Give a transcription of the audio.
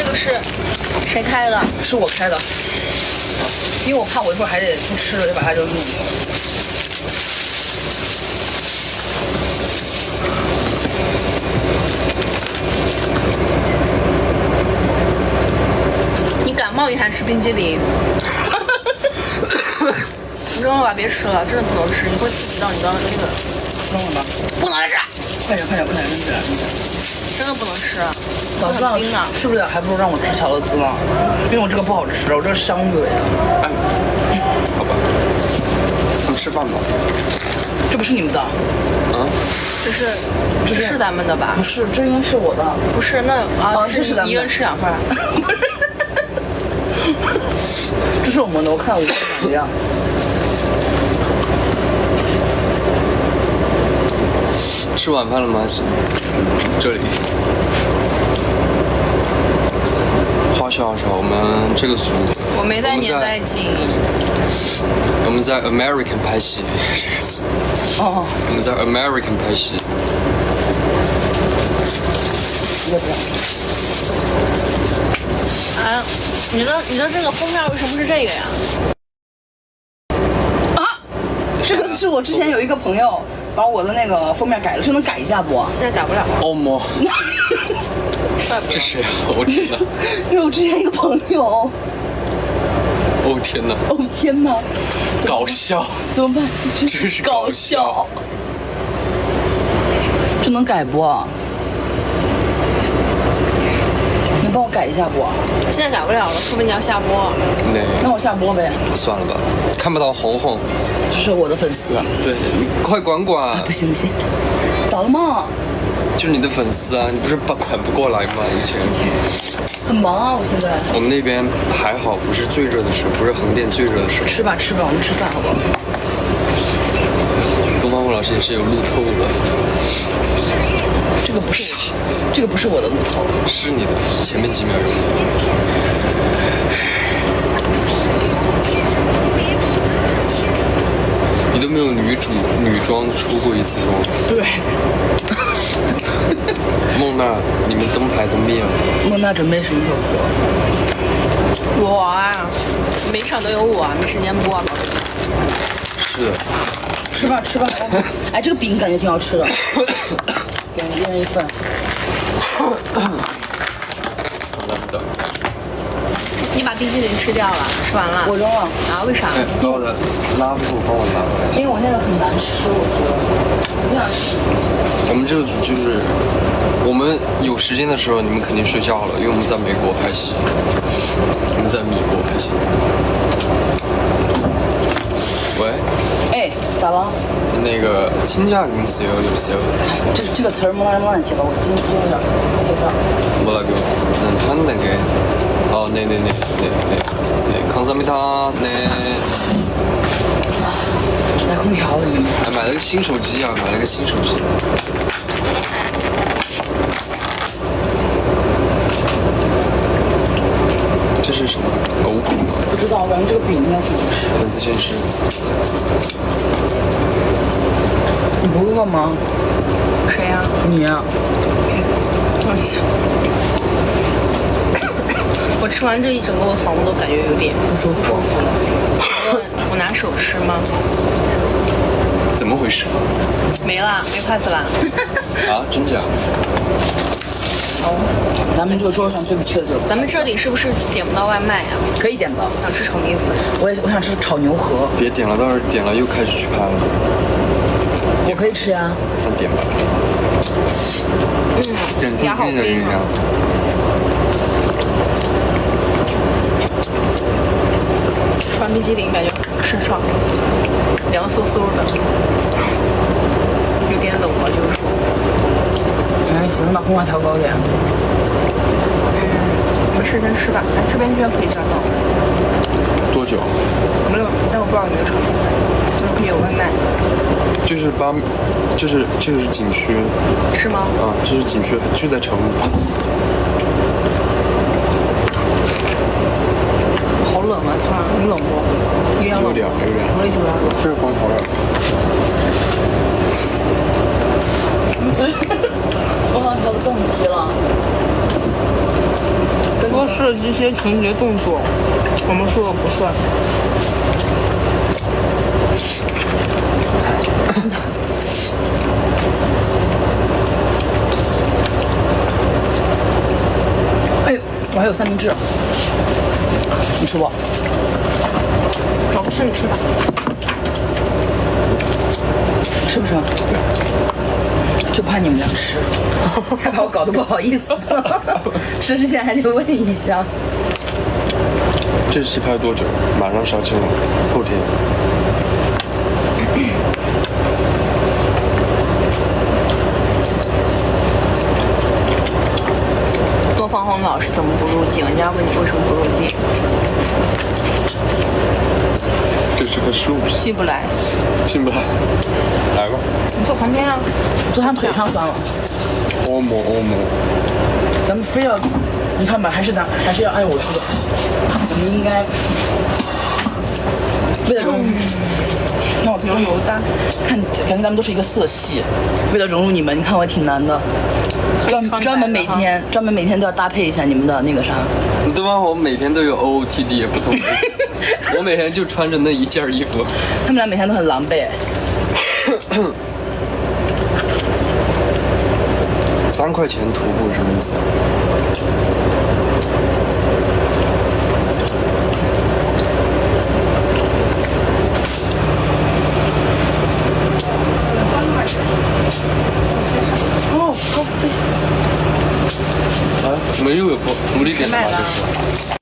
这个是谁开的？是我开的，因为我怕我一会儿还得不吃了，就把它扔进去。你感冒你还吃冰激凌？扔了吧，别吃了，真的不能吃，你会刺激到你的那个。扔了吧，不能吃，快点，扔起来，真的不能吃。早知道冰呢，是不是还不如让我吃巧乐兹呢？因为我这个不好吃，我这是香味的。哎，好吧，咱们吃饭吧。这不是你们的？啊？这是咱们的吧？不是，这应该是我的。不是，那这是咱们的一个人吃2份。这是我们的，我看我长一样。吃晚饭了吗？这里。花笑，我们这个组，我没带年代镜。我们在 American 拍戏，这个组。哦。我们在 American 拍戏。要不要？啊，你的这个封面为什么是这个呀？啊，这个是我之前有一个朋友把我的那个封面改了，这能改一下不？现在改不了。哦莫。这谁啊？我天哪！这是我之前一个朋友。哦天哪！哦天哪！搞笑！怎么办？真是搞笑！这能改不？你帮我改一下不？现在改不了了，说明你要下播。那我下播呗。算了吧，看不到红红。这是我的粉丝。对，你快管管。不行，早了吗？就是你的粉丝啊，你不是管不过来吗？以前很忙啊，我现在。我们那边还好，不是最热的时候，不是横店最热的时候。吃吧，我们吃饭好不好？东方红老师也是有路透的。这个不是，这个不是我的路透，是你的，前面几秒有。你都没有女装出过一次妆。对。孟娜，你们灯牌都灭了。孟娜准备什么时候播？我啊，每场都有我，没时间播。是的。吃吧。哎，这个饼感觉挺好吃的，给一人一份。好的。你把冰淇淋吃掉了，吃完了？我扔了。啊？为啥？哎，把我的拉布帮我拿回来。因为我那个很难吃，我觉得我不想吃。我们这个组就是，我们有时间的时候，你们肯定睡觉了，因为我们在美国拍戏，我们在米国拍戏。喂。哎，咋了？那个亲家公司有。这个词儿慢慢接吧，我今天有点接不上。뭐라고? 난 게. 네네네. 감사합니다. 네. 来空调了你。买了个新手机啊，买了个新手机。这是什么？狗骨吗？不知道，咱们这个饼应该怎么吃？粉丝先吃。你不饿吗？谁呀？你呀。等一下。我吃完这一整个，我嗓子都感觉有点不舒服。我拿手吃吗？怎么回事？没了，没筷子了。啊，真假？哦，咱们这个桌上最不缺的就是。咱们这里是不是点不到外卖呀？可以点的。想吃炒米粉。我想吃炒牛河。别点了，到时候点了又开始去拍了。我可以吃呀。那点吧。点最近的印象。吃完冰激凌感觉身上凉飕飕的，有点冷了，就是说。还行，把空调调高点。我们吃先吃吧，这边居然可以加到。多久？没有，但我不知道有没有成功，就是可以有外卖。这是景区。是吗？啊，这是景区，就在城里。好冷啊，它，你冷不？有点。我也觉得。这是光头了。我好像调的更低了。跟你涉及一些情节动作，我们说的不算。哎，我还有三明治，你吃不？我不吃，你吃吧。吃不吃？就怕你们俩吃，还把我搞得不好意思了。吃之前还得问一下。这戏拍多久？马上杀青了，后天。多方红老师怎么不入镜？人家问你为什么不入镜，这是个数，进不来。进不来。来吧，你坐旁边啊。昨天腿上酸了，欧摩欧摩。咱们非要，你看吧，还是要按我说的，我们应该为了融入。那我油油的，感觉咱们都是一个色系，为了融入你们，你看我也挺难的。专门每天都要搭配一下你们的那个啥。对吧？我每天都有 OOTD 也不同的意思。我每天就穿着那一件衣服。他们俩每天都很狼狈。3块钱徒步什么意思啊？哦，高飞。啊，我们又有福利点了吗？这是。